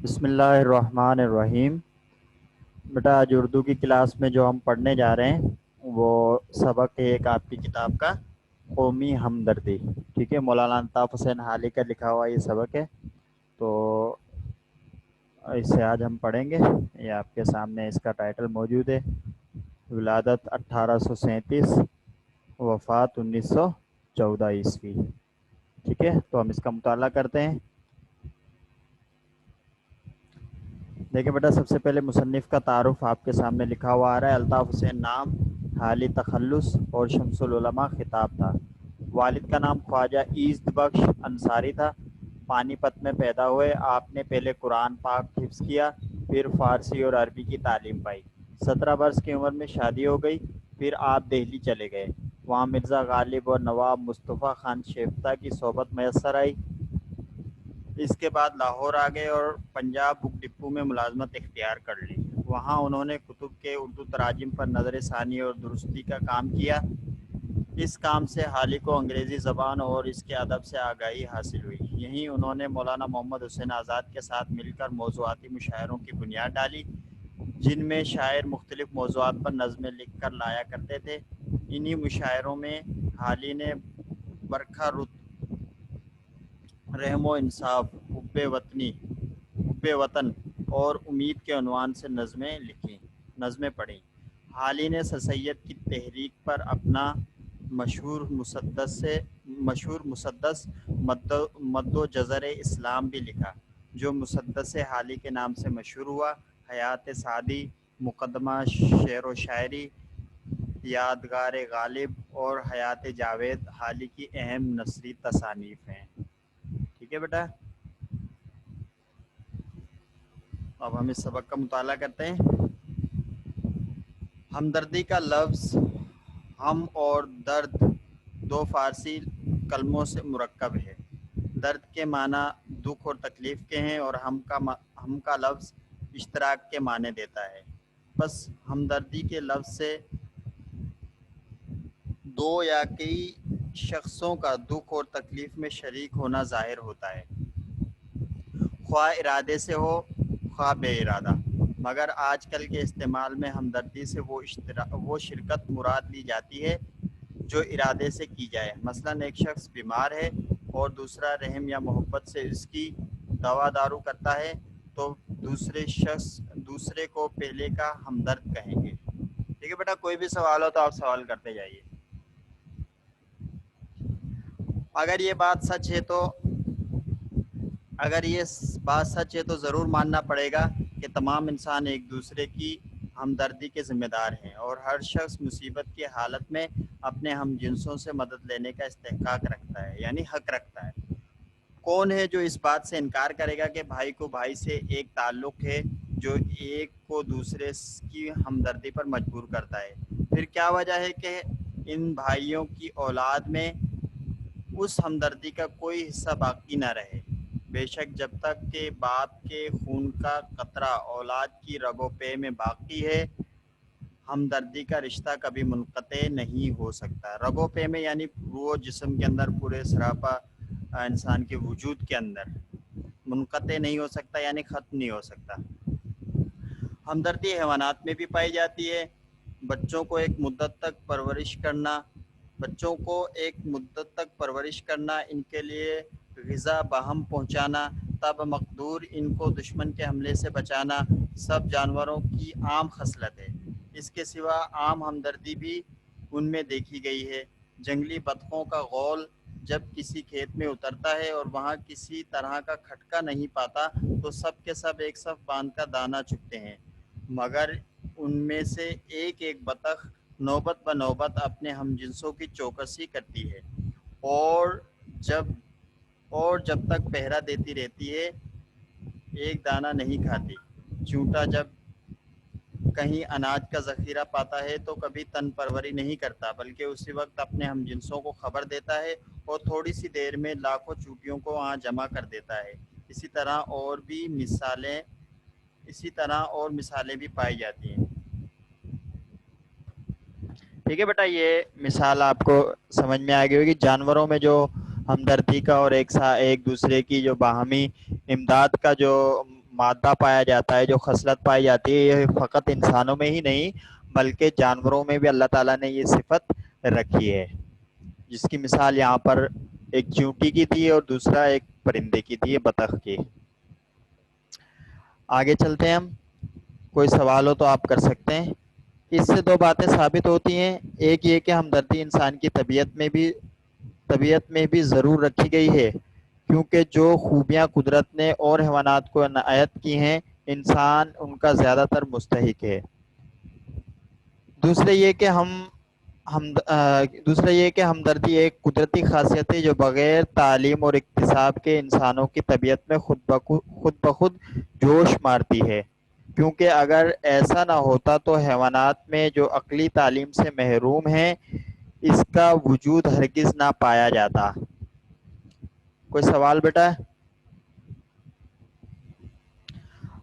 بسم اللہ الرحمن الرحیم۔ بیٹا آج اردو کی کلاس میں جو ہم پڑھنے جا رہے ہیں وہ سبق ہے ایک آپ کی کتاب کا، قومی ہمدردی۔ ٹھیک ہے، مولانا الطاف حسین حالی کا لکھا ہوا یہ سبق ہے، تو اسے آج ہم پڑھیں گے۔ یہ آپ کے سامنے اس کا ٹائٹل موجود ہے، ولادت 1837، وفات 1914 عیسوی۔ ٹھیک ہے، تو ہم اس کا مطالعہ کرتے ہیں۔ دیکھیں بیٹا، سب سے پہلے مصنف کا تعارف آپ کے سامنے لکھا ہوا آ رہا ہے۔ الطاف حسین نام، حالی تخلص اور شمس العلماء خطاب تھا۔ والد کا نام خواجہ عزت بخش انصاری تھا۔ پانی پت میں پیدا ہوئے۔ آپ نے پہلے قرآن پاک حفظ کیا، پھر فارسی اور عربی کی تعلیم پائی۔ 17 برس کی عمر میں شادی ہو گئی، پھر آپ دہلی چلے گئے۔ وہاں مرزا غالب اور نواب مصطفیٰ خان شیفتہ کی صحبت میسر آئی۔ اس کے بعد لاہور آ گئے اور پنجاب بک ڈپو میں ملازمت اختیار کر لی۔ وہاں انہوں نے کتب کے اردو تراجم پر نظر ثانی اور درستی کا کام کیا۔ اس کام سے حالی کو انگریزی زبان اور اس کے ادب سے آگاہی حاصل ہوئی۔ یہیں انہوں نے مولانا محمد حسین آزاد کے ساتھ مل کر موضوعاتی مشاعروں کی بنیاد ڈالی، جن میں شاعر مختلف موضوعات پر نظمیں لکھ کر لایا کرتے تھے۔ انہی مشاعروں میں حالی نے برکھا رت، رحم و انصاف، حب وطن اور امید کے عنوان سے نظمیں پڑھیں۔ حالی نے سر سید کی تحریک پر اپنا مشہور مسدس مد و جزر اسلام بھی لکھا، جو مسدس حالی کے نام سے مشہور ہوا۔ حیات سعدی، مقدمہ شعر و شاعری، یادگار غالب اور حیات جاوید حالی کی اہم نثری تصانیف ہیں۔ ٹھیک ہے بیٹا، اب ہم اس سبق کا مطالعہ کرتے ہیں۔ ہمدردی کا لفظ ہم اور درد دو فارسی کلموں سے مرکب ہے۔ درد کے معنی دکھ اور تکلیف کے ہیں اور ہم کا لفظ اشتراک کے معنی دیتا ہے۔ بس ہمدردی کے لفظ سے دو یا کئی شخصوں کا دکھ اور تکلیف میں شریک ہونا ظاہر ہوتا ہے، خواہ ارادے سے ہو خواہ بے ارادہ۔ مگر آج کل کے استعمال میں ہمدردی سے وہ شرکت مراد لی جاتی ہے جو ارادے سے کی جائے۔ مثلا ایک شخص بیمار ہے اور دوسرا رحم یا محبت سے اس کی دوا دارو کرتا ہے تو دوسرے کو پہلے کا ہمدرد کہیں گے۔ ٹھیک ہے بیٹا، کوئی بھی سوال ہو تو آپ سوال کرتے جائیے۔ اگر یہ بات سچ ہے تو ضرور ماننا پڑے گا کہ تمام انسان ایک دوسرے کی ہمدردی کے ذمہ دار ہیں اور ہر شخص مصیبت کی حالت میں اپنے ہم جنسوں سے مدد لینے کا استحقاق رکھتا ہے، یعنی حق رکھتا ہے۔ کون ہے جو اس بات سے انکار کرے گا کہ بھائی کو بھائی سے ایک تعلق ہے جو ایک کو دوسرے کی ہمدردی پر مجبور کرتا ہے؟ پھر کیا وجہ ہے کہ ان بھائیوں کی اولاد میں اس ہمدردی کا کوئی حصہ باقی نہ رہے؟ بے شک جب تک کہ باپ کے خون کا قطرہ اولاد کی رگ و پے میں باقی ہے، ہمدردی کا رشتہ کبھی منقطع نہیں ہو سکتا۔ رگ و پے میں یعنی روح و جسم کے اندر، پورے سراپا انسان کے وجود کے اندر منقطع نہیں ہو سکتا، یعنی ختم نہیں ہو سکتا۔ ہمدردی حیوانات میں بھی پائی جاتی ہے۔ بچوں کو ایک مدت تک پرورش کرنا، ان کے لیے غذا باہم پہنچانا، تب مقدور ان کو دشمن کے حملے سے بچانا سب جانوروں کی عام خصلت ہے۔ اس کے سوا عام ہمدردی بھی ان میں دیکھی گئی ہے۔ جنگلی بطخوں کا غول جب کسی کھیت میں اترتا ہے اور وہاں کسی طرح کا کھٹکا نہیں پاتا تو سب کے سب ایک صف باندھ کر دانہ چگتے ہیں، مگر ان میں سے ایک ایک بطخ نوبت بنوبت اپنے ہم جنسوں کی چوکسی کرتی ہے اور جب تک پہرا دیتی رہتی ہے ایک دانہ نہیں کھاتی۔ چونٹا جب کہیں اناج کا ذخیرہ پاتا ہے تو کبھی تن پروری نہیں کرتا بلکہ اسی وقت اپنے ہم جنسوں کو خبر دیتا ہے اور تھوڑی سی دیر میں لاکھوں چوٹیوں کو وہاں جمع کر دیتا ہے۔ اسی طرح اور مثالیں بھی پائی جاتی ہیں۔ ٹھیک ہے بیٹا، یہ مثال آپ کو سمجھ میں آ گئی ہوگی۔ جانوروں میں جو ہمدردی کا اور ایک دوسرے کی جو باہمی امداد کا جو مادہ پایا جاتا ہے، جو خصلت پائی جاتی ہے، یہ فقط انسانوں میں ہی نہیں بلکہ جانوروں میں بھی اللہ تعالیٰ نے یہ صفت رکھی ہے، جس کی مثال یہاں پر ایک چیونٹی کی دی اور دوسرا ایک پرندے کی دی ہے، بطخ کی۔ آگے چلتے ہیں ہم، کوئی سوال ہو تو آپ کر سکتے ہیں۔ اس سے دو باتیں ثابت ہوتی ہیں، ایک یہ کہ ہمدردی انسان کی طبیعت میں بھی ضرور رکھی گئی ہے، کیونکہ جو خوبیاں قدرت نے اور حیوانات کو عنایت کی ہیں انسان ان کا زیادہ تر مستحق ہے۔ دوسرا یہ کہ ہمدردی ایک قدرتی خاصیت ہے جو بغیر تعلیم اور اکتساب کے انسانوں کی طبیعت میں خود بخود جوش مارتی ہے، کیونکہ اگر ایسا نہ ہوتا تو حیوانات میں جو عقلی تعلیم سے محروم ہیں اس کا وجود ہرگز نہ پایا جاتا۔ کوئی سوال بیٹا؟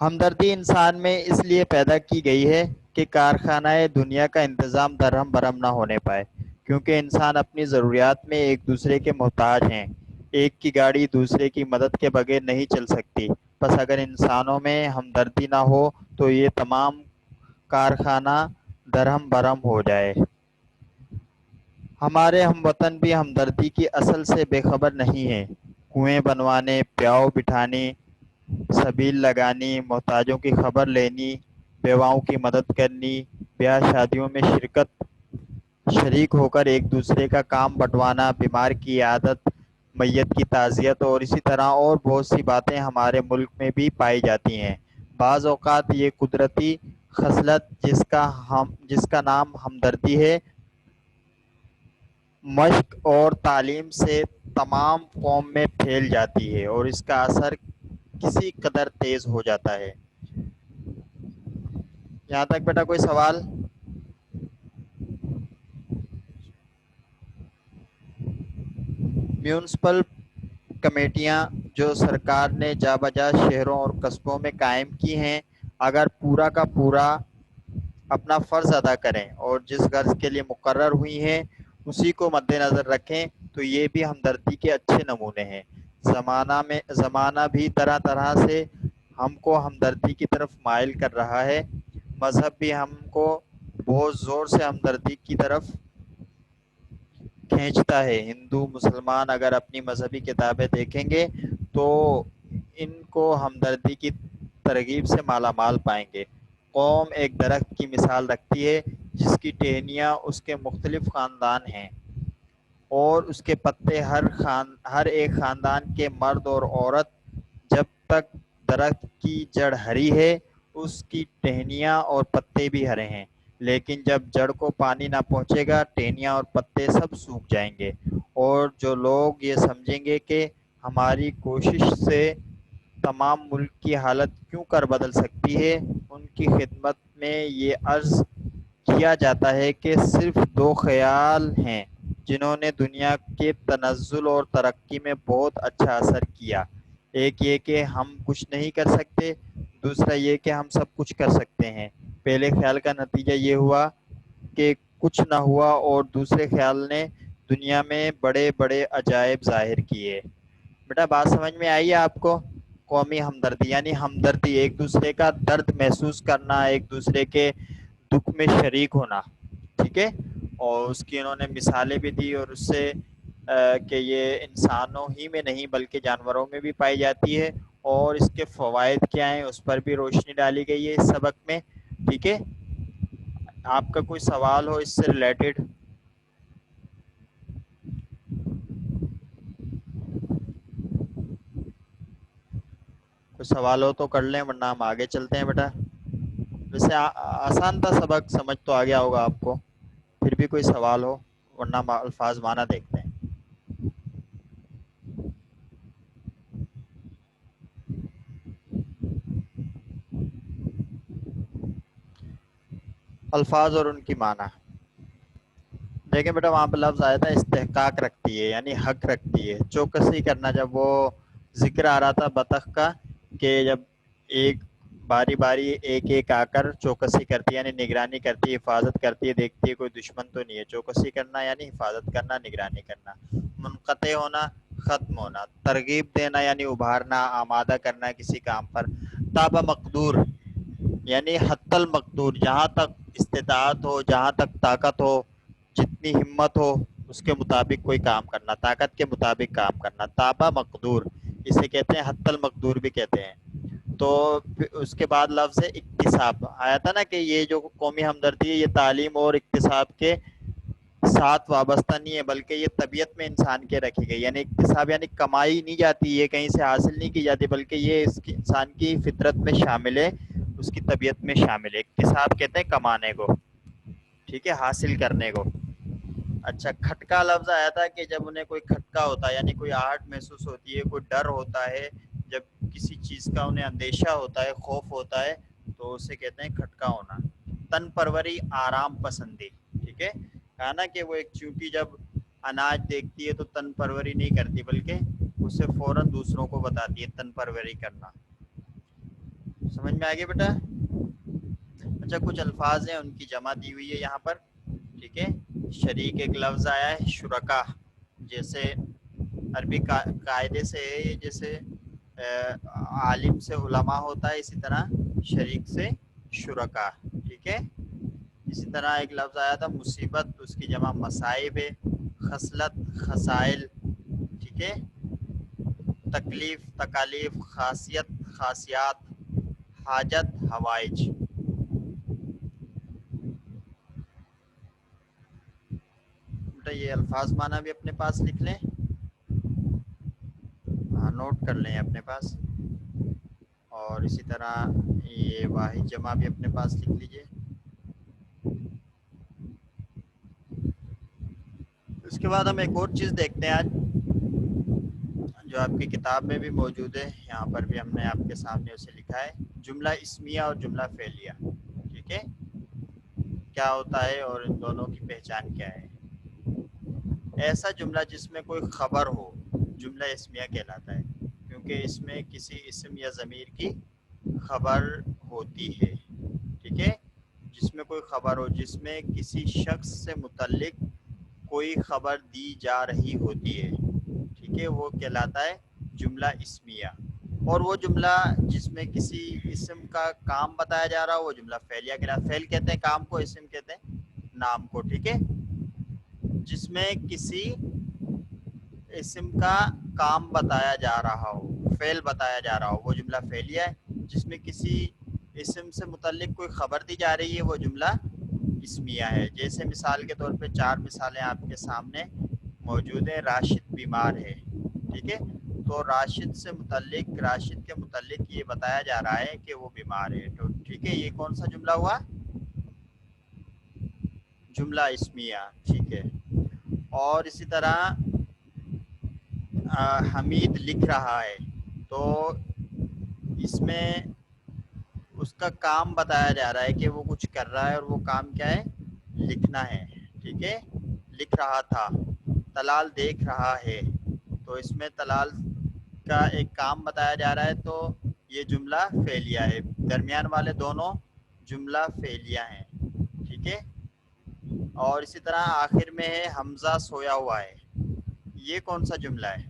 ہمدردی انسان میں اس لیے پیدا کی گئی ہے کہ کارخانہ دنیا کا انتظام درہم برہم نہ ہونے پائے، کیونکہ انسان اپنی ضروریات میں ایک دوسرے کے محتاج ہیں۔ ایک کی گاڑی دوسرے کی مدد کے بغیر نہیں چل سکتی، بس اگر انسانوں میں ہمدردی نہ ہو تو یہ تمام کارخانہ درہم برہم ہو جائے۔ ہمارے ہم وطن بھی ہمدردی کی اصل سے بے خبر نہیں ہیں۔ کنویں بنوانے، پیاؤ بٹھانے، سبیل لگانی، محتاجوں کی خبر لینی، بیواؤں کی مدد کرنی، بیاہ شادیوں میں شریک ہو کر ایک دوسرے کا کام بٹوانا، بیمار کی عیادت، میت کی تعزیت اور اسی طرح اور بہت سی باتیں ہمارے ملک میں بھی پائی جاتی ہیں۔ بعض اوقات یہ قدرتی خصلت جس کا نام ہمدردی ہے، مشق اور تعلیم سے تمام قوم میں پھیل جاتی ہے اور اس کا اثر کسی قدر تیز ہو جاتا ہے۔ یہاں تک بیٹا کوئی سوال؟ میونسپل کمیٹیاں جو سرکار نے جا بجا شہروں اور قصبوں میں قائم کی ہیں، اگر پورا کا پورا اپنا فرض ادا کریں اور جس غرض کے لیے مقرر ہوئی ہیں اسی کو مد نظر رکھیں تو یہ بھی ہمدردی کے اچھے نمونے ہیں۔ زمانہ بھی طرح طرح سے ہم کو ہمدردی کی طرف مائل کر رہا ہے، مذہب بھی ہم کو بہت زور سے ہمدردی کی طرف کھینچتا ہے۔ ہندو مسلمان اگر اپنی مذہبی کتابیں دیکھیں گے تو ان کو ہمدردی کی ترغیب سے مالا مال پائیں گے۔ قوم ایک درخت کی مثال رکھتی ہے جس کی ٹہنیاں اس کے مختلف خاندان ہیں اور اس کے پتے ہر ایک خاندان کے مرد اور عورت۔ جب تک درخت کی جڑ ہری ہے اس کی ٹہنیاں اور پتے بھی ہرے ہیں، لیکن جب جڑ کو پانی نہ پہنچے گا ٹہنیاں اور پتے سب سوکھ جائیں گے، اور جو لوگ یہ سمجھیں گے کہ ہماری کوشش سے تمام ملک کی حالت کیوں کر بدل سکتی ہے، ان کی خدمت میں یہ عرض کیا جاتا ہے کہ صرف دو خیال ہیں جنہوں نے دنیا کے تنزل اور ترقی میں بہت اچھا اثر کیا، ایک یہ کہ ہم کچھ نہیں کر سکتے، دوسرا یہ کہ ہم سب کچھ کر سکتے ہیں۔ پہلے خیال کا نتیجہ یہ ہوا کہ کچھ نہ ہوا اور دوسرے خیال نے دنیا میں بڑے بڑے عجائب ظاہر کیے۔ بیٹا بات سمجھ میں آئی ہے آپ کو؟ قومی ہمدردی یعنی ہمدردی، ایک دوسرے کا درد محسوس کرنا، ایک دوسرے کے دکھ میں شریک ہونا، ٹھیک ہے؟ اور اس کی انہوں نے مثالیں بھی دی اور اس سے کہ یہ انسانوں ہی میں نہیں بلکہ جانوروں میں بھی پائی جاتی ہے اور اس کے فوائد کیا ہیں اس پر بھی روشنی ڈالی گئی ہے اس سبق میں، ٹھیک ہے؟ آپ کا کوئی سوال ہو اس سے ریلیٹڈ؟ کوئی سوال ہو تو کر لیں ورنہ ہم آگے چلتے ہیں بیٹا۔ ویسے آسان تھا سبق، سمجھ تو آ گیا ہوگا آپ کو، پھر بھی کوئی سوال ہو ورنہ ہم الفاظ معنی دیکھتے ہیں۔ الفاظ اور ان کی معنی دیکھیں بیٹا، وہاں پہ لفظ آیا تھا استحقاق رکھتی ہے یعنی حق رکھتی ہے، چوکسی کرنا۔ جب وہ ذکر آ رہا تھا بطخ کا کہ جب ایک باری باری ایک ایک آ کر چوکسی کرتی ہے یعنی نگرانی کرتی ہے، حفاظت کرتی ہے، دیکھتی ہے کوئی دشمن تو نہیں ہے۔ چوکسی کرنا یعنی حفاظت کرنا، نگرانی کرنا۔ منقطع ہونا ختم ہونا. ترغیب دینا یعنی ابھارنا, آمادہ کرنا کسی کام پر. تابع مقدور یعنی حتی المقدور, جہاں تک استطاعت ہو, جہاں تک طاقت ہو, جتنی ہمت ہو اس کے مطابق کوئی کام کرنا, طاقت کے مطابق کام کرنا. تابع مقدور اسے کہتے ہیں, حتی المقدور بھی کہتے ہیں. تو اس کے بعد لفظ ہے اکتساب. آیا تھا نا کہ یہ جو قومی ہمدردی ہے یہ تعلیم اور اکتساب کے ساتھ وابستہ نہیں ہے, بلکہ یہ طبیعت میں انسان کے رکھی گئی. یعنی اکتساب یعنی کمائی نہیں جاتی, یہ کہیں سے حاصل نہیں کی جاتی, بلکہ یہ اس کی انسان کی فطرت میں شامل ہے, اس کی طبیعت میں شامل ہے. اکتساب کہتے ہیں کمانے کو, ٹھیک ہے, حاصل کرنے کو. اچھا, کھٹکا لفظ آیا تھا کہ جب انہیں کوئی کھٹکا ہوتا ہے یعنی کوئی آہٹ محسوس ہوتی ہے, کوئی ڈر ہوتا ہے, جب کسی چیز کا انہیں اندیشہ ہوتا ہے, خوف ہوتا ہے, تو اسے کہتے ہیں کھٹکا ہونا. تن پروری آرام پسندی, ٹھیک ہے, کہا نا کہ وہ ایک چونٹی جب اناج دیکھتی ہے تو تن پروری نہیں کرتی, بلکہ اسے فوراً دوسروں کو بتاتی ہے تن پروری کرنا. سمجھ میں آ گیا بیٹا؟ اچھا, کچھ الفاظ ہیں ان کی جمع دی ہوئی ہے یہاں پر, ٹھیک ہے. شریک ایک لفظ آیا ہے, شرکا, جیسے عربی قاعدے سے ہے یہ, جیسے عالم سے علماء ہوتا ہے, اسی طرح شریک سے شرکا, ٹھیک ہے. اسی طرح ایک لفظ آیا تھا مصیبت, اس کی جمع مصائب ہے. خصلت خصائل, ٹھیک ہے. تکلیف تکالیف, خاصیت خاصیات, حاجت حوائج. بیٹا یہ الفاظ معنی بھی اپنے پاس لکھ لیں, ہاں نوٹ کر لیں اپنے پاس. اور اسی طرح یہ واحد جمع بھی اپنے پاس لکھ لیجئے. اس کے بعد ہم ایک اور چیز دیکھتے ہیں آج, جو آپ کی کتاب میں بھی موجود ہے, یہاں پر بھی ہم نے آپ کے سامنے اسے لکھا ہے. جملہ اسمیہ اور جملہ فعلیہ, ٹھیک ہے, کیا ہوتا ہے اور ان دونوں کی پہچان کیا ہے. ایسا جملہ جس میں کوئی خبر ہو جملہ اسمیہ کہلاتا ہے, کیونکہ اس میں کسی اسم یا ضمیر کی خبر ہوتی ہے, ٹھیک ہے. جس میں کوئی خبر ہو, جس میں کسی شخص سے متعلق کوئی خبر دی جا رہی ہوتی ہے, ٹھیک ہے, وہ کہلاتا ہے جملہ اسمیہ. اور وہ جملہ جس میں کسی اسم کا کام بتایا جا رہا ہو وہ جملہ فعلیہ کہلاتا ہے. فعل کہتے ہیں کام کو, اسم کہتے ہیں نام کو, ٹھیک ہے. جس میں کسی اسم کا کام بتایا جا رہا ہو, فعل بتایا جا رہا ہو, وہ جملہ فعلیہ ہے. جس میں کسی اسم سے متعلق کوئی خبر دی جا رہی ہے وہ جملہ اسمیہ ہے. جیسے مثال کے طور پہ 4 مثالیں آپ کے سامنے موجود ہیں. راشد بیمار ہے, ٹھیک ہے, تو راشد سے متعلق, راشد کے متعلق یہ بتایا جا رہا ہے کہ وہ بیمار ہے, تو ٹھیک ہے, یہ کون سا جملہ ہوا؟ جملہ اسمیہ, ٹھیک ہے. اور اسی طرح حمید لکھ رہا ہے, تو اس میں اس کا کام بتایا جا رہا ہے کہ وہ کچھ کر رہا ہے, اور وہ کام کیا ہے؟ لکھنا ہے, ٹھیک ہے. لکھ رہا تھا. طلال دیکھ رہا ہے, تو اس میں طلال کا ایک کام بتایا جا رہا ہے, تو یہ جملہ فعلیہ ہے. درمیان والے دونوں جملہ فعلیہ ہیں, ٹھیک ہے. اور اسی طرح آخر میں ہے حمزہ سویا ہوا ہے, یہ کون سا جملہ ہے؟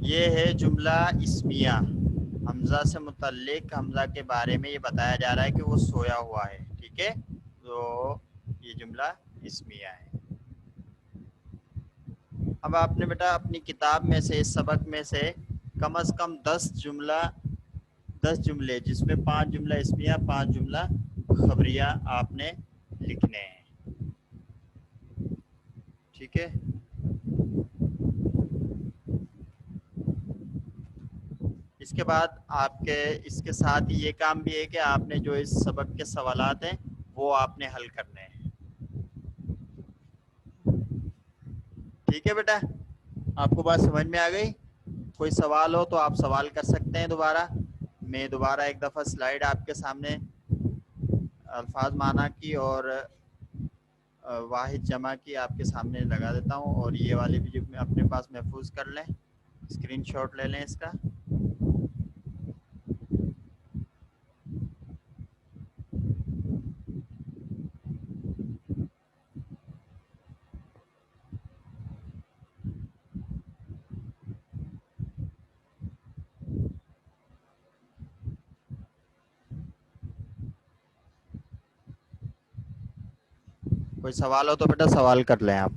یہ ہے جملہ اسمیہ. حمزہ سے متعلق, حمزہ کے بارے میں یہ بتایا جا رہا ہے کہ وہ سویا ہوا ہے, ٹھیک ہے, تو یہ جملہ اسمیہ ہے. اب آپ نے بیٹا اپنی کتاب میں سے, اس سبق میں سے کم از کم 10 جملے, جس میں 5 جملہ اسمیہ 5 جملہ خبریہ آپ نے لکھنے ہیں, ٹھیک ہے. اس کے بعد آپ کے اس کے ساتھ یہ کام بھی ہے کہ آپ نے جو اس سبق کے سوالات ہیں وہ آپ نے حل کرنے ہیں, ٹھیک ہے بیٹا. آپ کو بات سمجھ میں آ گئی؟ کوئی سوال ہو تو آپ سوال کر سکتے ہیں دوبارہ. میں دوبارہ ایک دفعہ سلائیڈ آپ کے سامنے الفاظ معنی کی اور واحد جمع کی آپ کے سامنے لگا دیتا ہوں, اور یہ والے بھی جو اپنے پاس محفوظ کر لیں, اسکرین شاٹ لے لیں اس کا. کوئی سوال ہو تو بیٹا سوال کر لیں آپ.